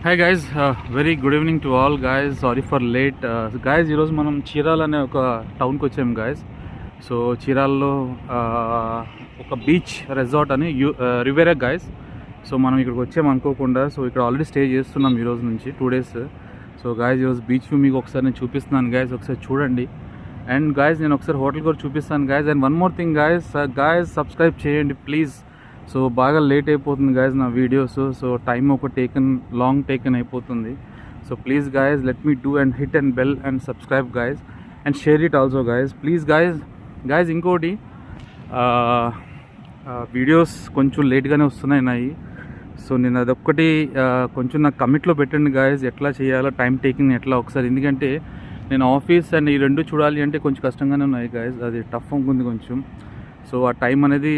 Hi guys, very good evening to all guys. Sorry for late guys. ఈరోజు మనం చీరాల అనే ఒక టౌన్కి వచ్చాము గైస్. సో చీరాల్లో ఒక బీచ్ రిసార్ట్ అని రివేరా గైస్. సో మనం ఇక్కడికి వచ్చాము అనుకోకుండా. సో ఇక్కడ ఆల్రెడీ స్టే చేస్తున్నాం ఈరోజు నుంచి 2 days. సో గైస్ ఈరోజు బీచ్ వ్యూ మీకు ఒకసారి నేను చూపిస్తున్నాను గైస్, ఒకసారి చూడండి. అండ్ గైస్ నేను ఒకసారి హోటల్ కూడా చూపిస్తాను guys. And one more thing guys, subscribe చేయండి ప్లీజ్. సో బాగా లేట్ అయిపోతుంది గైస్ నా వీడియోస్. సో టైం ఒక లాంగ్ టేకన్ అయిపోతుంది. So please guys let me do and hit and bell and subscribe guys and share it also guys please guys. ఇంకోటి videos కొంచెం లేట్గానే వస్తున్నాయి నాయి. సో నేను అదొక్కటి కొంచెం నాకు కమిట్లో పెట్టండి గైస్, ఎట్లా చేయాలో టైం టేకింగ్ ఎట్లా ఒకసారి. ఎందుకంటే నేను ఆఫీస్ అండ్ ఈ రెండు చూడాలి అంటే కొంచెం కష్టంగానే ఉన్నాయి గైస్, అది టఫ్ ఉంటుంది కొంచెం. సో ఆ టైం అనేది